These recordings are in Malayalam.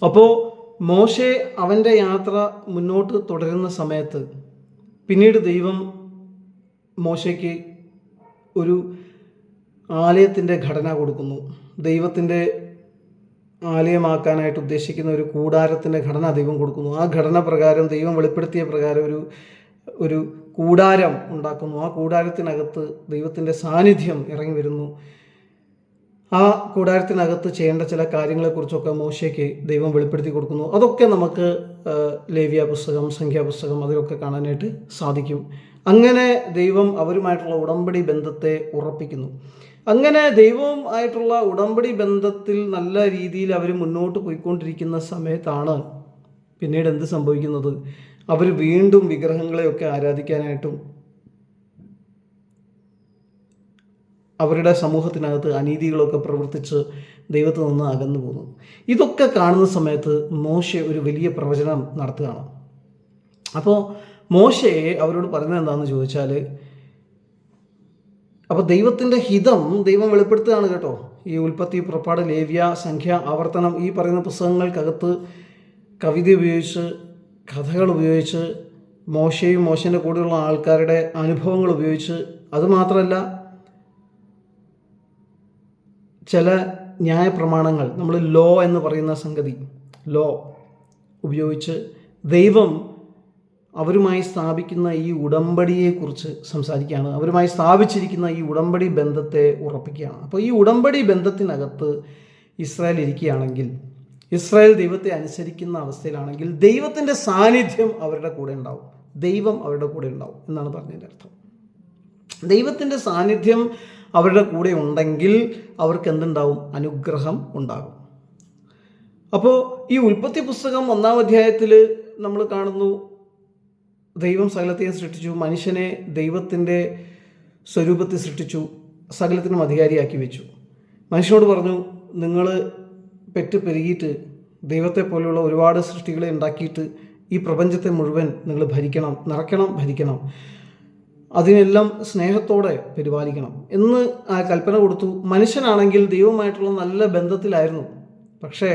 അപ്പോൾ മോശെ അവൻ്റെ യാത്ര മുന്നോട്ട് തുടരുന്ന സമയത്ത് പിന്നീട് ദൈവം മോശയ്ക്ക് ഒരു ആലയത്തിൻ്റെ ഘടന കൊടുക്കുന്നു. ദൈവത്തിൻ്റെ ആലയമാക്കാനായിട്ട് ഉദ്ദേശിക്കുന്ന ഒരു കൂടാരത്തിൻ്റെ ഘടന ദൈവം കൊടുക്കുന്നു. ആ ഘടന പ്രകാരം ദൈവം വെളിപ്പെടുത്തിയ പ്രകാരം ഒരു കൂടാരം ഉണ്ടാക്കുന്നു. ആ കൂടാരത്തിനകത്ത് ദൈവത്തിൻ്റെ സാന്നിധ്യം ഇറങ്ങി വരുന്നു. ആ കൂടാരത്തിനകത്ത് ചെയ്യേണ്ട ചില കാര്യങ്ങളെക്കുറിച്ചൊക്കെ മോശയ്ക്ക് ദൈവം വെളിപ്പെടുത്തി കൊടുക്കുന്നു. അതൊക്കെ നമുക്ക് ലേവ്യ പുസ്തകം, സംഖ്യാപുസ്തകം അതിലൊക്കെ കാണാനായിട്ട് സാധിക്കും. അങ്ങനെ ദൈവം അവരുമായിട്ടുള്ള ഉടമ്പടി ബന്ധത്തെ ഉറപ്പിക്കുന്നു. അങ്ങനെ ദൈവവും ആയിട്ടുള്ള ഉടമ്പടി ബന്ധത്തിൽ നല്ല രീതിയിൽ അവർ മുന്നോട്ട് പോയിക്കൊണ്ടിരിക്കുന്ന സമയത്താണ് പിന്നീട് എന്ത് സംഭവിക്കുന്നത്? അവർ വീണ്ടും വിഗ്രഹങ്ങളെയൊക്കെ ആരാധിക്കാനായിട്ടും അവരുടെ സമൂഹത്തിനകത്ത് അനീതികളൊക്കെ പ്രവർത്തിച്ച് ദൈവത്തിൽ നിന്ന് അകന്നു പോകുന്നു. ഇതൊക്കെ കാണുന്ന സമയത്ത് മോശെ ഒരു വലിയ പ്രവചനം നടത്തുകയാണ്. അപ്പോൾ മോശെ അവരോട് പറയുന്നത് എന്താണെന്ന് ചോദിച്ചാൽ, അപ്പോൾ ദൈവത്തിൻ്റെ ഹിതം ദൈവം വെളിപ്പെടുത്തുകയാണ് കേട്ടോ. ഈ ഉൽപ്പത്തി, പുറപ്പാട്, ലേവ്യ, സംഖ്യ, ആവർത്തനം, ഈ പറയുന്ന പുസ്തകങ്ങൾക്കകത്ത് കവിത ഉപയോഗിച്ച്, കഥകൾ ഉപയോഗിച്ച്, മോശയും മോശൻ്റെ കൂടെയുള്ള ആൾക്കാരുടെ അനുഭവങ്ങൾ ഉപയോഗിച്ച്, അതുമാത്രമല്ല ചില ന്യായപ്രമാണങ്ങൾ, നമ്മൾ ലോ എന്ന് പറയുന്ന സംഗതി, ലോ ഉപയോഗിച്ച് ദൈവം അവരുമായി സ്ഥാപിക്കുന്ന ഈ ഉടമ്പടിയെക്കുറിച്ച് സംസാരിക്കുകയാണ്. അവരുമായി സ്ഥാപിച്ചിരിക്കുന്ന ഈ ഉടമ്പടി ബന്ധത്തെ ഉറപ്പിക്കുകയാണ്. അപ്പോൾ ഈ ഉടമ്പടി ബന്ധത്തിനകത്ത് ഇസ്രായേൽ ഇരിക്കുകയാണെങ്കിൽ, ഇസ്രായേൽ ദൈവത്തെ അനുസരിക്കുന്ന അവസ്ഥയിലാണെങ്കിൽ ദൈവത്തിൻ്റെ സാന്നിധ്യം അവരുടെ കൂടെ ഉണ്ടാവും, ദൈവം അവരുടെ കൂടെ ഉണ്ടാവും എന്നാണ് പറഞ്ഞതിൻ്റെ അർത്ഥം. ദൈവത്തിൻ്റെ സാന്നിധ്യം അവരുടെ കൂടെ ഉണ്ടെങ്കിൽ അവർക്ക് എന്തുണ്ടാവും? അനുഗ്രഹം ഉണ്ടാകും. അപ്പോൾ ഈ ഉൽപ്പത്തി പുസ്തകം 1-ാം അധ്യായത്തിൽ നമ്മൾ കാണുന്നു, ദൈവം സകലത്തെയും സൃഷ്ടിച്ചു, മനുഷ്യനെ ദൈവത്തിൻ്റെ സ്വരൂപത്തിൽ സൃഷ്ടിച്ചു, സകലത്തിനും അധികാരിയാക്കി വെച്ചു. മനുഷ്യനോട് പറഞ്ഞു, നിങ്ങൾ പെറ്റ് പെരുകിയിട്ട് ദൈവത്തെ പോലെയുള്ള ഒരുപാട് സൃഷ്ടികളെ ഉണ്ടാക്കിയിട്ട് ഈ പ്രപഞ്ചത്തെ മുഴുവൻ നിങ്ങൾ ഭരിക്കണം, നിറയ്ക്കണം, ഭരിക്കണം, അതിനെല്ലാം സ്നേഹത്തോടെ പരിപാലിക്കണം എന്ന് ആ കൽപ്പന കൊടുത്തു. മനുഷ്യനാണെങ്കിൽ ദൈവവുമായിട്ടുള്ള നല്ല ബന്ധത്തിലായിരുന്നു. പക്ഷേ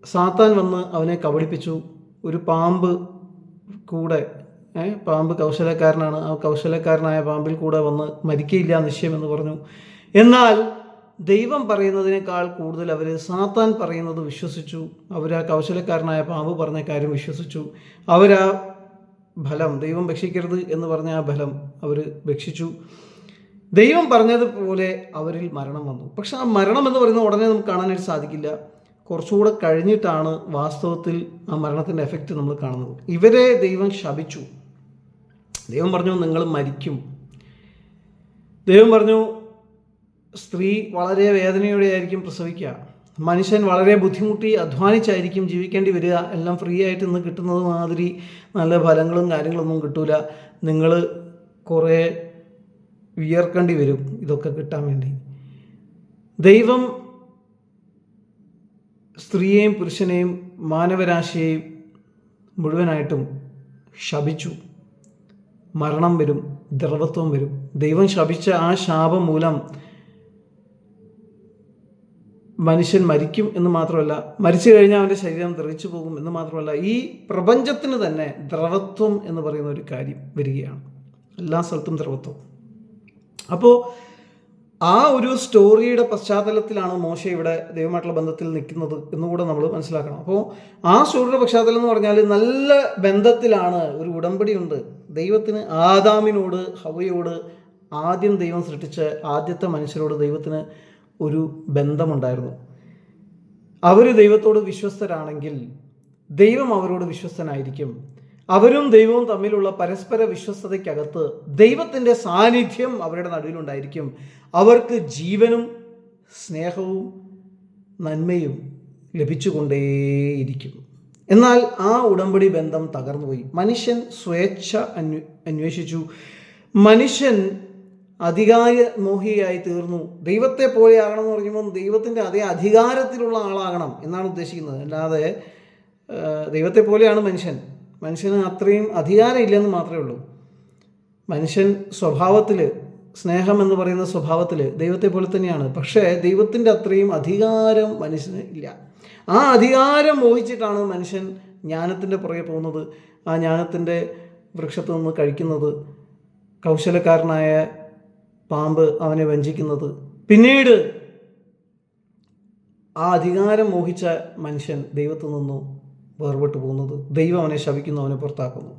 സാത്താൻ വന്ന് അവനെ കബളിപ്പിച്ചു. ഒരു പാമ്പ് കൂടെ, പാമ്പ് കൗശലക്കാരനാണ്, ആ കൗശലക്കാരനായ പാമ്പിൽ കൂടെ വന്ന് മരിക്കയില്ല നിശ്ചയമെന്ന് പറഞ്ഞു. എന്നാൽ ദൈവം പറയുന്നതിനേക്കാൾ കൂടുതൽ അവർ സാത്താൻ പറയുന്നത് വിശ്വസിച്ചു. അവർ ആ കൗശലക്കാരനായ പാമ്പ് പറഞ്ഞ കാര്യം വിശ്വസിച്ചു. അവരാ ഫലം, ദൈവം ഭക്ഷിക്കരുത് എന്ന് പറഞ്ഞ ആ ഫലം അവർ ഭക്ഷിച്ചു. ദൈവം പറഞ്ഞതുപോലെ അവരിൽ മരണം വന്നു. പക്ഷെ ആ മരണം എന്ന് പറയുന്നത് ഉടനെ നമുക്ക് കാണാനായിട്ട് സാധിക്കില്ല. കുറച്ചുകൂടെ കഴിഞ്ഞിട്ടാണ് വാസ്തവത്തിൽ ആ മരണത്തിൻ്റെ എഫക്റ്റ് നമ്മൾ കാണുന്നത്. ഇവരെ ദൈവം ശപിച്ചു. ദൈവം പറഞ്ഞു, നിങ്ങൾ മരിക്കും. ദൈവം പറഞ്ഞു, സ്ത്രീ വളരെ വേദനയോടെ ആയിരിക്കും പ്രസവിക്കുക, മനുഷ്യൻ വളരെ ബുദ്ധിമുട്ടി അധ്വാനിച്ചായിരിക്കും ജീവിക്കേണ്ടി വരിക, എല്ലാം ഫ്രീ ആയിട്ട് ഇന്ന് കിട്ടുന്നത് മാതിരി നല്ല ഫലങ്ങളും കാര്യങ്ങളൊന്നും കിട്ടൂല, നിങ്ങൾ കുറേ വിയർക്കേണ്ടി വരും ഇതൊക്കെ കിട്ടാൻ വേണ്ടി. ദൈവം സ്ത്രീയെയും പുരുഷനെയും മാനവരാശിയെയും മുഴുവനായിട്ടും ശപിച്ചു. മരണം വരും, ദ്രവത്വം വരും. ദൈവം ശപിച്ച ആ ശാപം മൂലം മനുഷ്യൻ മരിക്കും എന്ന് മാത്രമല്ല, മരിച്ചു കഴിഞ്ഞാൽ അവൻ്റെ ശരീരം ദ്രവിച്ചു പോകും എന്ന് മാത്രമല്ല, ഈ പ്രപഞ്ചത്തിന് തന്നെ ദ്രവത്വം എന്ന് പറയുന്ന ഒരു കാര്യം വരികയാണ്. എല്ലാ സ്ഥലത്തും ദ്രവത്വം. അപ്പോൾ ആ ഒരു സ്റ്റോറിയുടെ പശ്ചാത്തലത്തിലാണ് മോശ ഇവിടെ ദൈവമായിട്ടുള്ള ബന്ധത്തിൽ നിൽക്കുന്നത് എന്നുകൂടെ നമ്മൾ മനസ്സിലാക്കണം. അപ്പോൾ ആ സ്റ്റോറിയുടെ പശ്ചാത്തലം എന്ന് പറഞ്ഞാൽ നല്ല ബന്ധത്തിലാണ്, ഒരു ഉടമ്പടിയുണ്ട്. ദൈവത്തിന് ആദാമിനോട്, ഹവ്വയോട്, ആദ്യം ദൈവം സൃഷ്ടിച്ച ആദ്യത്തെ മനുഷ്യരോട് ദൈവത്തിന് ഒരു ബന്ധമുണ്ടായിരുന്നു. അവർ ദൈവത്തോട് വിശ്വസ്തരാണെങ്കിൽ ദൈവം അവരോട് വിശ്വസ്തനായിരിക്കും. അവരും ദൈവവും തമ്മിലുള്ള പരസ്പര വിശ്വസ്തതയ്ക്കകത്ത് ദൈവത്തിൻ്റെ സാന്നിധ്യം അവരുടെ നടുവിലുണ്ടായിരിക്കും. അവർക്ക് ജീവനും സ്നേഹവും നന്മയും ലഭിച്ചുകൊണ്ടേയിരിക്കും. എന്നാൽ ആ ഉടമ്പടി ബന്ധം തകർന്നുപോയി. മനുഷ്യൻ സ്വേച്ഛ അന്വേഷിച്ചു. മനുഷ്യൻ അധികാരമോഹിയായി തീർന്നു. ദൈവത്തെ പോലെ ആകണം എന്ന് പറയുമ്പോൾ ദൈവത്തിൻ്റെ അതേ അധികാരത്തിലുള്ള ആളാകണം എന്നാണ് ഉദ്ദേശിക്കുന്നത്. അല്ലാതെ ദൈവത്തെ പോലെയാണ് മനുഷ്യന് അത്രയും അധികാരം ഇല്ലെന്ന് മാത്രമേ ഉള്ളൂ. മനുഷ്യൻ സ്വഭാവത്തിൽ സ്നേഹം എന്ന് പറയുന്ന സ്വഭാവത്തിൽ ദൈവത്തെ പോലെ തന്നെയാണ്. പക്ഷേ ദൈവത്തിൻ്റെ അത്രയും അധികാരം മനുഷ്യന് ഇല്ല. ആ അധികാരം മോഹിച്ചിട്ടാണ് മനുഷ്യൻ ജ്ഞാനത്തിൻ്റെ പുറകെ പോകുന്നത്. ആ ജ്ഞാനത്തിൻ്റെ വൃക്ഷത്തു നിന്ന് കഴിക്കുന്നത്, കൗശലക്കാരനായ പാമ്പ് അവനെ വഞ്ചിക്കുന്നത്. പിന്നീട് ആ അധികാരം മോഹിച്ച മനുഷ്യൻ ദൈവത്തിൽ നിന്നും വേർപെട്ടു പോകുന്നത്. ദൈവം അവനെ ശപിക്കുന്നു, അവനെ പുറത്താക്കുന്നു.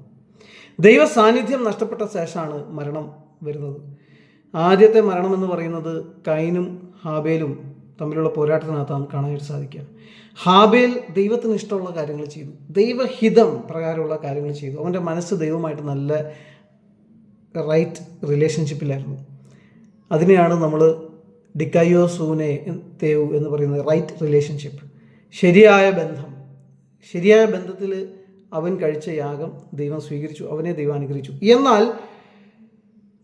ദൈവ സാന്നിധ്യം നഷ്ടപ്പെട്ട ശേഷമാണ് മരണം വരുന്നത്. ആദ്യത്തെ മരണം എന്ന് പറയുന്നത് കൈനും ഹാബേലും തമ്മിലുള്ള പോരാട്ടത്തിനകത്താണ് കാണാനായിട്ട് സാധിക്കുക. ഹാബേൽ ദൈവത്തിന് ഇഷ്ടമുള്ള കാര്യങ്ങൾ ചെയ്തു, ദൈവഹിതം പ്രകാരമുള്ള കാര്യങ്ങൾ ചെയ്തു. അവൻ്റെ മനസ്സ് ദൈവമായിട്ട് നല്ല റൈറ്റ് റിലേഷൻഷിപ്പിലായിരുന്നു. അതിനെയാണ് നമ്മൾ ഡിക്കയോ സൂനെ തേവു എന്ന് പറയുന്നത്, റൈറ്റ് റിലേഷൻഷിപ്പ്, ശരിയായ ബന്ധം. ശരിയായ ബന്ധത്തിൽ അവൻ കഴിച്ച യാഗം ദൈവം സ്വീകരിച്ചു, അവനെ ദൈവം അനുഗ്രഹിച്ചു. എന്നാൽ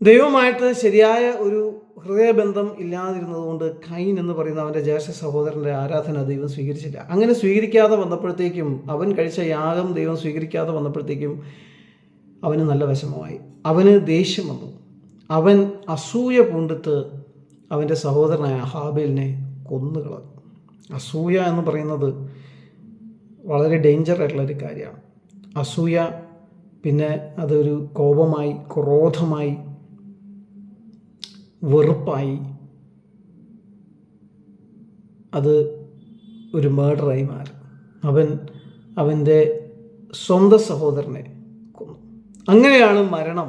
ദൈവമായിട്ട് ശരിയായ ഒരു ഹൃദയബന്ധം ഇല്ലാതിരുന്നതുകൊണ്ട് കൈൻ എന്ന് പറയുന്ന അവൻ്റെ ജ്യേഷ്ഠ സഹോദരൻ്റെ ആരാധന ദൈവം സ്വീകരിച്ചില്ല. അങ്ങനെ സ്വീകരിക്കാതെ വന്നപ്പോഴത്തേക്കും, അവൻ കഴിച്ച യാഗം ദൈവം സ്വീകരിക്കാതെ വന്നപ്പോഴത്തേക്കും അവന് നല്ല വിഷമമായി, അവന് ദേഷ്യം വന്നു. അവൻ അസൂയ പൂണ്ടിട്ട് അവൻ്റെ സഹോദരനായ ഹാബേലിനെ കൊന്നുകളഞ്ഞു. അസൂയ എന്ന് പറയുന്നത് വളരെ ഡേഞ്ചർ ആയിട്ടുള്ളൊരു കാര്യമാണ്. അസൂയ പിന്നെ അതൊരു കോപമായി, ക്രോധമായി, വെറുപ്പായി, അത് ഒരു മേർഡറായി മാറും. അവൻ്റെ സ്വന്തം സഹോദരനെ കൊന്നു. അങ്ങനെയാണ് മരണം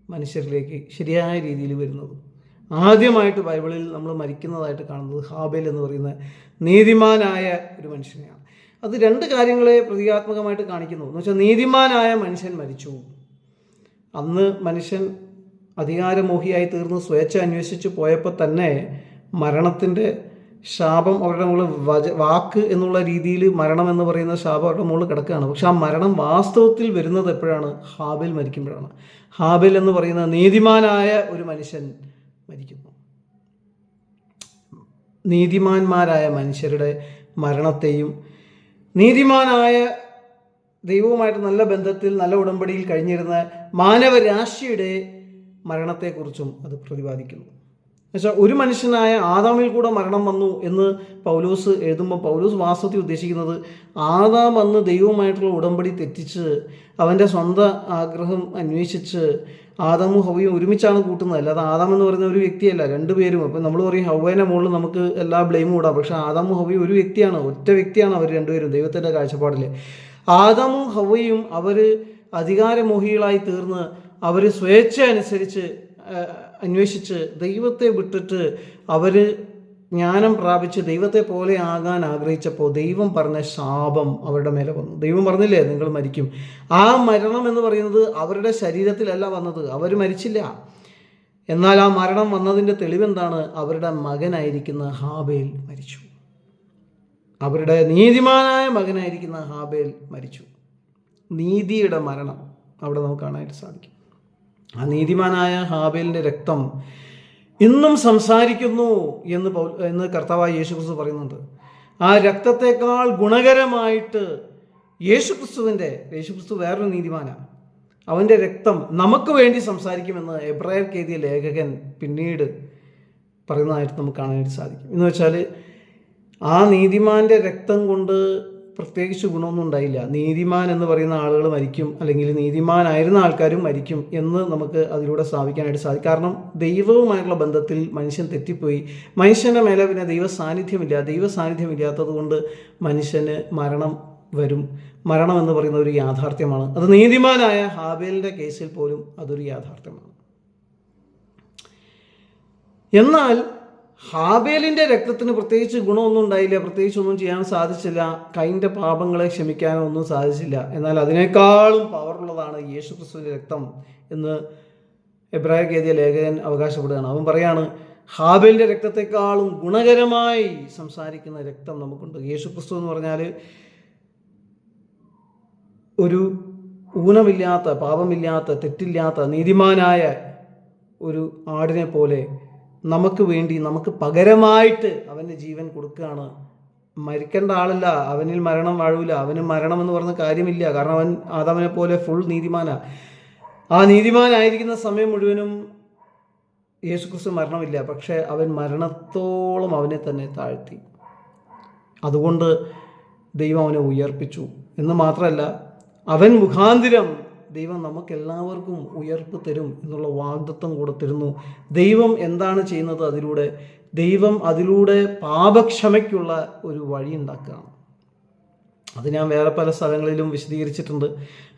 മനുഷ്യരിലേക്ക് ശരിയായ രീതിയിൽ വരുന്നത്. ആദ്യമായിട്ട് ബൈബിളിൽ നമ്മൾ മരിക്കുന്നതായിട്ട് കാണുന്നത് ഹാബേൽ എന്ന് പറയുന്ന നീതിമാനായ ഒരു മനുഷ്യനെയാണ്. അത് രണ്ട് കാര്യങ്ങളെ പ്രതീകാത്മകമായിട്ട് കാണിക്കുന്നു. എന്ന് വെച്ചാൽ നീതിമാനായ മനുഷ്യൻ മരിച്ചു. അന്ന് മനുഷ്യൻ അധികാരമോഹിയായി തീർന്ന് സ്വേച്ഛ അന്വേഷിച്ച് പോയപ്പോൾ തന്നെ മരണത്തിൻ്റെ ശാപം അവരുടെ മുകളിൽ വാക്ക് എന്നുള്ള രീതിയിൽ മരണം എന്ന് പറയുന്ന ശാപം അവരുടെ മുകളിൽ കിടക്കുകയാണ്. പക്ഷെ ആ മരണം വാസ്തവത്തിൽ വരുന്നത് എപ്പോഴാണ്? ഹാബേൽ മരിക്കുമ്പോഴാണ്. ഹാബേൽ എന്ന് പറയുന്ന നീതിമാനായ ഒരു മനുഷ്യൻ മരിക്കുന്നു. നീതിമാന്മാരായ മനുഷ്യരുടെ മരണത്തെയും നീതിമാനായ ദൈവവുമായിട്ട് നല്ല ബന്ധത്തിൽ, നല്ല ഉടമ്പടിയിൽ കഴിഞ്ഞിരുന്ന മാനവരാശിയുടെ മരണത്തെക്കുറിച്ചും അത് പ്രതിപാദിക്കുന്നു. എന്നുവെച്ചാൽ ഒരു മനുഷ്യനായ ആദാമിൽ കൂടെ മരണം വന്നു എന്ന് പൗലോസ് എഴുതുമ്പോൾ പൗലോസ് വാസ്തവത്തിൽ ഉദ്ദേശിക്കുന്നത് ആദാം അന്ന് ദൈവവുമായിട്ടുള്ള ഉടമ്പടി തെറ്റിച്ച് അവൻ്റെ സ്വന്തം ആഗ്രഹം അന്വേഷിച്ച് ആദാമും ഹവ്വയും ഒരുമിച്ചാണ് കൂട്ടുന്നത്. അല്ലാതെ ആദാം എന്ന് പറയുന്ന ഒരു വ്യക്തിയല്ല, രണ്ടുപേരും. അപ്പം നമ്മൾ പറയും ഹവ്വേനെ മുകളിൽ നമുക്ക് എല്ലാ ബ്ലെയിമും ഇടാം. പക്ഷേ ആദാമും ഹവ്വയും ഒരു വ്യക്തിയാണ്, ഒറ്റ വ്യക്തിയാണ് അവർ രണ്ടുപേരും ദൈവത്തിൻ്റെ കാഴ്ചപ്പാടിൽ. ആദാമും ഹവ്വയും അവർ അധികാരമോഹികളായി തീർന്ന് അവർ സ്വേച്ഛ അനുസരിച്ച് അന്വേഷിച്ച് ദൈവത്തെ വിട്ടിട്ട് അവർ ജ്ഞാനം പ്രാപിച്ച് ദൈവത്തെ പോലെ ആകാൻ ആഗ്രഹിച്ചപ്പോൾ ദൈവം പറഞ്ഞ ശാപം അവരുടെ മേലെ വന്നു. ദൈവം പറഞ്ഞില്ലേ നിങ്ങൾ മരിക്കും. ആ മരണം എന്ന് പറയുന്നത് അവരുടെ ശരീരത്തിലല്ല വന്നത്, അവർ മരിച്ചില്ല. എന്നാൽ ആ മരണം വന്നതിൻ്റെ തെളിവെന്താണ്? അവരുടെ മകനായിരിക്കുന്ന ഹാബേൽ മരിച്ചു. അവരുടെ നീതിമാനായ മകനായിരിക്കുന്ന ഹാബേൽ മരിച്ചു. നീതിയുടെ മരണം അവിടെ നമുക്ക് കാണാനായിട്ട് സാധിക്കും. ആ നീതിമാനായ ഹാബേലിൻ്റെ രക്തം ഇന്നും സംസാരിക്കുന്നു എന്ന് കർത്താവായ യേശുക്രിസ്തു പറയുന്നുണ്ട്. ആ രക്തത്തെക്കാൾ ഗുണകരമായിട്ട് യേശുക്രിസ്തു വേറൊരു നീതിമാനാണ്. അവൻ്റെ രക്തം നമുക്ക് വേണ്ടി സംസാരിക്കുമെന്ന് എബ്രായർക്ക് എഴുതിയ ലേഖകൻ പിന്നീട് പറയുന്നതായിട്ട് നമുക്ക് കാണാനായിട്ട് സാധിക്കും. എന്ന് വെച്ചാൽ ആ നീതിമാൻ്റെ രക്തം കൊണ്ട് പ്രത്യേകിച്ച് ഗുണമൊന്നും ഉണ്ടായില്ല. നീതിമാൻ എന്ന് പറയുന്ന ആളുകൾ മരിക്കും, അല്ലെങ്കിൽ നീതിമാനായിരുന്ന ആൾക്കാരും മരിക്കും എന്ന് നമുക്ക് അതിലൂടെ സ്ഥാപിക്കാനായിട്ട് സാധിക്കും. കാരണം ദൈവവുമായിട്ടുള്ള ബന്ധത്തിൽ മനുഷ്യൻ തെറ്റിപ്പോയി. മനുഷ്യൻ്റെ മേലെ പിന്നെ ദൈവ സാന്നിധ്യമില്ലാത്തത് കൊണ്ട് മനുഷ്യന് മരണം വരും. മരണം എന്ന് പറയുന്ന ഒരു യാഥാർത്ഥ്യമാണ്. അത് നീതിമാനായ ഹാബേലിൻ്റെ കേസിൽ പോലും അതൊരു യാഥാർത്ഥ്യമാണ്. എന്നാൽ ഹാബേലിൻ്റെ രക്തത്തിന് പ്രത്യേകിച്ച് ഗുണമൊന്നും ഉണ്ടായില്ല, പ്രത്യേകിച്ചൊന്നും ചെയ്യാൻ സാധിച്ചില്ല, കൈൻ്റെ പാപങ്ങളെ ക്ഷമിക്കാനോ ഒന്നും സാധിച്ചില്ല. എന്നാൽ അതിനേക്കാളും പവറുള്ളതാണ് യേശുക്രിസ്തുവിൻ്റെ രക്തം എന്ന് എബ്രായർക്ക് എഴുതിയ ലേഖകൻ അവകാശപ്പെടുകയാണ്. അവൻ പറയാണ് ഹാബേലിൻ്റെ രക്തത്തെക്കാളും ഗുണകരമായി സംസാരിക്കുന്ന രക്തം നമുക്കുണ്ട്. യേശുക്രിസ്തു എന്ന് പറഞ്ഞാൽ ഒരു ഊനമില്ലാത്ത, പാപമില്ലാത്ത, തെറ്റില്ലാത്ത നീതിമാനായ ഒരു ആടിനെ പോലെ നമുക്ക് വേണ്ടി, നമുക്ക് പകരമായിട്ട് അവൻ്റെ ജീവൻ കൊടുക്കുകയാണ്. മരിക്കേണ്ട ആളല്ല, അവനിൽ മരണം വാഴൂല, അവന് മരണം എന്ന് പറഞ്ഞ കാര്യമില്ല. കാരണം അവൻ ആദാമിനെ പോലെ ഫുൾ നീതിമാനാണ്. ആ നീതിമാനായിരിക്കുന്ന സമയം മുഴുവനും യേശുക്രിസ്തു മരണമില്ല, പക്ഷേ അവൻ മരണത്തോളം അവനെ തന്നെ താഴ്ത്തി. അതുകൊണ്ട് ദൈവം അവനെ ഉയർപ്പിച്ചു എന്ന് മാത്രമല്ല, അവൻ മുഖാന്തിരം ദൈവം നമുക്കെല്ലാവർക്കും ഉയർപ്പ് തരും എന്നുള്ള വാഗ്ദത്തം കൂടെ തരുന്നു. ദൈവം എന്താണ് ചെയ്യുന്നത്? ദൈവം അതിലൂടെ പാപക്ഷമയ്ക്കുള്ള ഒരു വഴി ഉണ്ടാക്കുകയാണ്. അത് ഞാൻ വേറെ പല സ്ഥലങ്ങളിലും വിശദീകരിച്ചിട്ടുണ്ട്.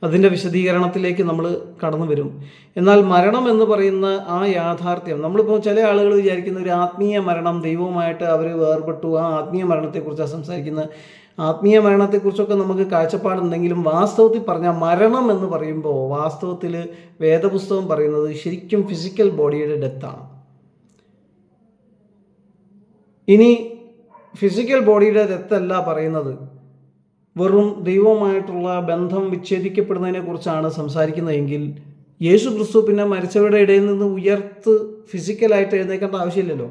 അതിൻ്റെ വിശദീകരണത്തിലേക്ക് നമ്മൾ കടന്നു വരും. എന്നാൽ മരണം എന്ന് പറയുന്ന ആ യാഥാർത്ഥ്യം, നമ്മളിപ്പോൾ ചില ആളുകൾ വിചാരിക്കുന്ന ഒരു ആത്മീയ മരണം, ദൈവവുമായിട്ട് അവർ വേർപെട്ടു, ആ ആത്മീയ മരണത്തെക്കുറിച്ചാണ് സംസാരിക്കുന്നത്. ആത്മീയ മരണത്തെക്കുറിച്ചൊക്കെ നമുക്ക് കാഴ്ചപ്പാടുണ്ടെങ്കിലും വാസ്തവത്തിൽ പറഞ്ഞാൽ മരണം എന്ന് പറയുമ്പോൾ വാസ്തവത്തിൽ വേദപുസ്തകം പറയുന്നത് ശരിക്കും ഫിസിക്കൽ ബോഡിയുടെ ഡെത്താണ്. ഇനി ഫിസിക്കൽ ബോഡിയുടെ ഡെത്തല്ല പറയുന്നത്, വെറും ദൈവവുമായിട്ടുള്ള ബന്ധം വിച്ഛേദിക്കപ്പെടുന്നതിനെ കുറിച്ചാണ് സംസാരിക്കുന്നതെങ്കിൽ യേശു ക്രിസ്തു പിന്നെ മരിച്ചവരുടെ ഇടയിൽ നിന്ന് ഫിസിക്കലായിട്ട് എഴുന്നേക്കേണ്ട ആവശ്യമില്ലല്ലോ.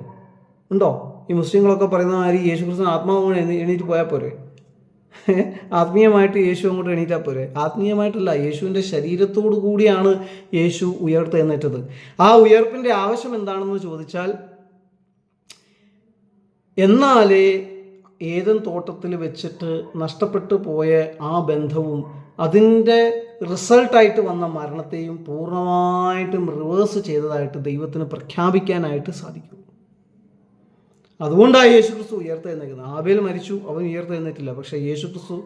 ഉണ്ടോ? ഈ മുസ്ലിങ്ങളൊക്കെ പറയുന്ന മാതിരി യേശു ക്രിസ്തു ആത്മാവ് എണീറ്റ് പോയാൽ പോരെ? ആത്മീയമായിട്ട് യേശു അങ്ങോട്ട് എണീറ്റാൽ പോരെ? ആത്മീയമായിട്ടല്ല, യേശുവിൻ്റെ ശരീരത്തോടു കൂടിയാണ് യേശു ഉയർത്തെഴുന്നേറ്റത്. ആ ഉയർപ്പിൻ്റെ ആവശ്യം എന്താണെന്ന് ചോദിച്ചാൽ, എന്നാലേ ഏദൻ തോട്ടത്തിൽ വെച്ചിട്ട് നഷ്ടപ്പെട്ടു പോയ ആ ബന്ധവും അതിൻ്റെ റിസൾട്ടായിട്ട് വന്ന മരണത്തെയും പൂർണ്ണമായിട്ടും റിവേഴ്സ് ചെയ്തതായിട്ട് ദൈവത്തിന് പ്രഖ്യാപിക്കാനായിട്ട് സാധിക്കും. അതുകൊണ്ടാണ് യേശു ക്രിസ്തു ഉയർത്തെഴുന്നേക്കുന്നത്. ആബേൽ മരിച്ചു, അവൻ ഉയർത്തെഴുന്നേറ്റില്ല, പക്ഷേ യേശു ക്രിസ്തു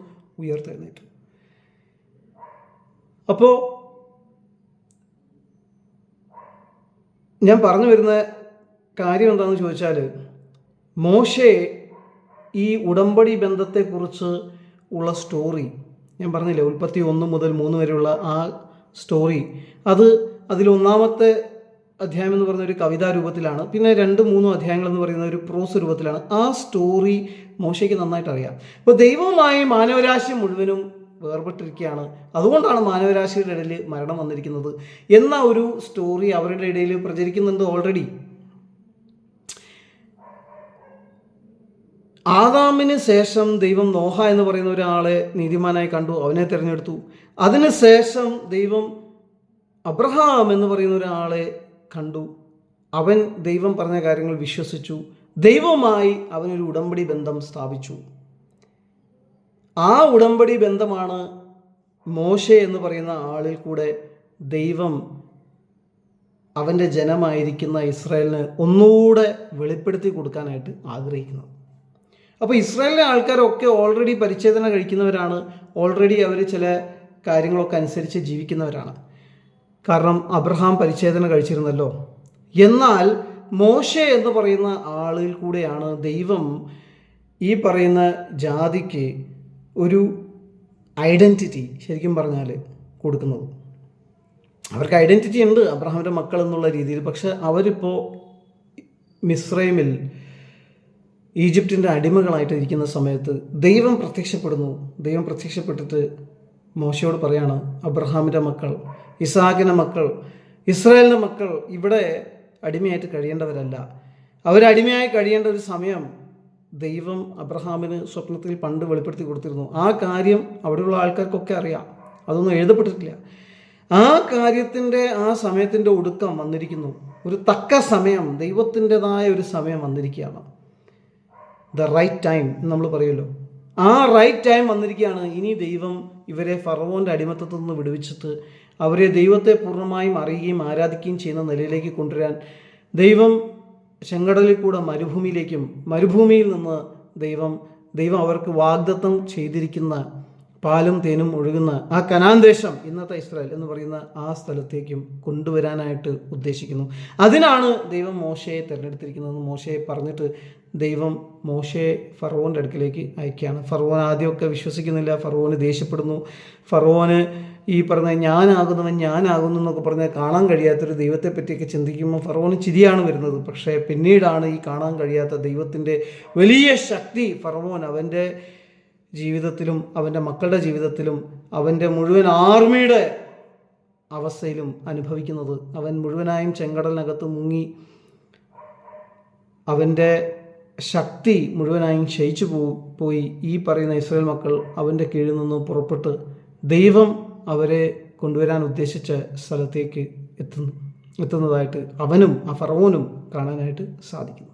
ഉയർത്തെഴുന്നേറ്റു. അപ്പോൾ ഞാൻ പറഞ്ഞു വരുന്ന കാര്യം എന്താണെന്ന് ചോദിച്ചാൽ, മോശെ ഈ ഉടമ്പടി ബന്ധത്തെക്കുറിച്ച് ഉള്ള സ്റ്റോറി ഞാൻ പറഞ്ഞില്ലേ, ഉൽപ്പത്തി 1 മുതൽ 3 വരെയുള്ള ആ സ്റ്റോറി, അതിലൊന്നാമത്തെ അധ്യായം എന്ന് പറയുന്ന ഒരു കവിതാ രൂപത്തിലാണ്, പിന്നെ 2-3 അധ്യായങ്ങൾ എന്ന് പറയുന്ന ഒരു പ്രോസ് രൂപത്തിലാണ്. ആ സ്റ്റോറി മോശയ്ക്ക് നന്നായിട്ട് അറിയാം. അപ്പോൾ ദൈവവുമായി മാനവരാശി മുഴുവനും വേർപെട്ടിരിക്കുകയാണ്, അതുകൊണ്ടാണ് മാനവരാശിയുടെ ഇടയിൽ മരണം വന്നിരിക്കുന്നത് എന്ന ഒരു സ്റ്റോറി അവരുടെ ഇടയിൽ പ്രചരിക്കുന്നുണ്ട് ഓൾറെഡി. ആദാമിന് ശേഷം ദൈവം നോഹ എന്ന് പറയുന്ന ഒരാളെ നീതിമാനായി കണ്ടു, അവനെ തിരഞ്ഞെടുത്തു. അതിനുശേഷം ദൈവം അബ്രഹാം എന്ന് പറയുന്ന ഒരാളെ കണ്ടു, അവൻ ദൈവം പറഞ്ഞ കാര്യങ്ങൾ വിശ്വസിച്ചു, ദൈവവുമായി അവനൊരു ഉടമ്പടി ബന്ധം സ്ഥാപിച്ചു. ആ ഉടമ്പടി ബന്ധമാണ് മോശെ എന്ന് പറയുന്ന ആളിൽ കൂടെ ദൈവം അവൻ്റെ ജനമായിരിക്കുന്ന ഇസ്രായേലിന് ഒന്നുകൂടെ വെളിപ്പെടുത്തി കൊടുക്കാനായിട്ട് ആഗ്രഹിക്കുന്നത്. അപ്പോൾ ഇസ്രായേലിലെ ആൾക്കാരൊക്കെ ഓൾറെഡി പരിച്ഛേദന കഴിക്കുന്നവരാണ്, ഓൾറെഡി അവർ ചില കാര്യങ്ങളൊക്കെ അനുസരിച്ച് ജീവിക്കുന്നവരാണ്. കാരണം അബ്രഹാം പരിച്ഛേദന കഴിച്ചിരുന്നല്ലോ. എന്നാൽ മോശെ എന്ന് പറയുന്ന ആളിൽ കൂടെയാണ് ദൈവം ഈ പറയുന്ന ജാതിക്ക് ഒരു ഐഡൻറ്റിറ്റി ശരിക്കും പറഞ്ഞാൽ കൊടുക്കുന്നത്. അവർക്ക് ഐഡൻറ്റിറ്റി ഉണ്ട്, അബ്രഹാമിൻ്റെ മക്കൾ എന്നുള്ള രീതിയിൽ. പക്ഷെ അവരിപ്പോൾ മിസ്രൈമിൽ ഈജിപ്തിൻ്റെ അടിമകളായിട്ട് ഇരിക്കുന്ന സമയത്ത് ദൈവം പ്രത്യക്ഷപ്പെടുന്നു. ദൈവം പ്രത്യക്ഷപ്പെട്ടിട്ട് മോശയോട് പറയാണ്, അബ്രഹാമിൻ്റെ മക്കൾ, ഇസാഖിൻ്റെ മക്കൾ, ഇസ്രായേലിൻ്റെ മക്കൾ ഇവിടെ അടിമയായിട്ട് കഴിയേണ്ടവരല്ല. അവരടിമയായി കഴിയേണ്ട ഒരു സമയം ദൈവം അബ്രഹാമിന് സ്വപ്നത്തിൽ പണ്ട് വെളിപ്പെടുത്തി കൊടുത്തിരുന്നു. ആ കാര്യം അവിടെയുള്ള ആൾക്കാർക്കൊക്കെ അറിയാം, അതൊന്നും എഴുതപ്പെട്ടിട്ടില്ല. ആ കാര്യത്തിൻ്റെ ആ സമയത്തിൻ്റെ ഒടുക്കം വന്നിരിക്കുന്നു. ഒരു തക്ക സമയം, ദൈവത്തിൻ്റെതായ ഒരു സമയം വന്നിരിക്കുകയാണ്. ദ റൈറ്റ് ടൈം എന്ന് നമ്മൾ പറയുമല്ലോ, ആ റൈറ്റ് ടൈം വന്നിരിക്കുകയാണ്. ഇനി ദൈവം ഇവരെ ഫറവോൻ്റെ അടിമത്തത്തിൽ നിന്ന് വിടുവിച്ചിട്ട് അവരെ ദൈവത്തെ പൂർണ്ണമായും അറിയുകയും ആരാധിക്കുകയും ചെയ്യുന്ന നിലയിലേക്ക് കൊണ്ടുവരാൻ ദൈവം ചെങ്കടലിൽ കൂടെ മരുഭൂമിയിൽ നിന്ന് ദൈവം അവർക്ക് വാഗ്ദത്തം ചെയ്തിരിക്കുന്ന പാലും തേനും ഒഴുകുന്ന ആ കനാൻ ദേശം, ഇന്നത്തെ ഇസ്രായേൽ എന്ന് പറയുന്ന ആ സ്ഥലത്തേക്കും കൊണ്ടുവരാനായിട്ട് ഉദ്ദേശിക്കുന്നു. അതിനാണ് ദൈവം മോശയെ തിരഞ്ഞെടുത്തിരിക്കുന്നത്. മോശയെ പറഞ്ഞിട്ട് ദൈവം മോശയെ ഫറവോൻ്റെ അടുക്കിലേക്ക് അയക്കുകയാണ്. ഫറവോൻ ആദ്യമൊക്കെ വിശ്വസിക്കുന്നില്ല, ഫറവോന് ദേഷ്യപ്പെടുന്നു. ഫറവോന് ഈ പറഞ്ഞ ഞാനാകുന്നു എന്നൊക്കെ പറഞ്ഞാൽ കാണാൻ കഴിയാത്തൊരു ദൈവത്തെ പറ്റിയൊക്കെ ചിന്തിക്കുമ്പോൾ ഫറവോന് ചിരിയാണ് വരുന്നത്. പക്ഷേ പിന്നീടാണ് ഈ കാണാൻ കഴിയാത്ത ദൈവത്തിൻ്റെ വലിയ ശക്തി ഫറവോൻ അവൻ്റെ ജീവിതത്തിലും അവൻ്റെ മക്കളുടെ ജീവിതത്തിലും അവൻ്റെ മുഴുവൻ ആർമിയുടെ അവസ്ഥയിലും അനുഭവിക്കുന്നത്. അവൻ മുഴുവനായും ചെങ്കടലിനകത്ത് മുങ്ങി അവൻ്റെ ശക്തി മുഴുവനായും ക്ഷയിച്ചു പോയി. ഈ പറയുന്ന ഇസ്രായേൽ മക്കൾ അവൻ്റെ കീഴിൽ നിന്ന് പുറപ്പെട്ട് ദൈവം അവരെ കൊണ്ടുവരാൻ ഉദ്ദേശിച്ച സ്ഥലത്തേക്ക് എത്തുന്നു. എത്തുന്നതായിട്ട് അവനും ആ ഫറവോനും കാണാനായിട്ട് സാധിക്കുന്നു.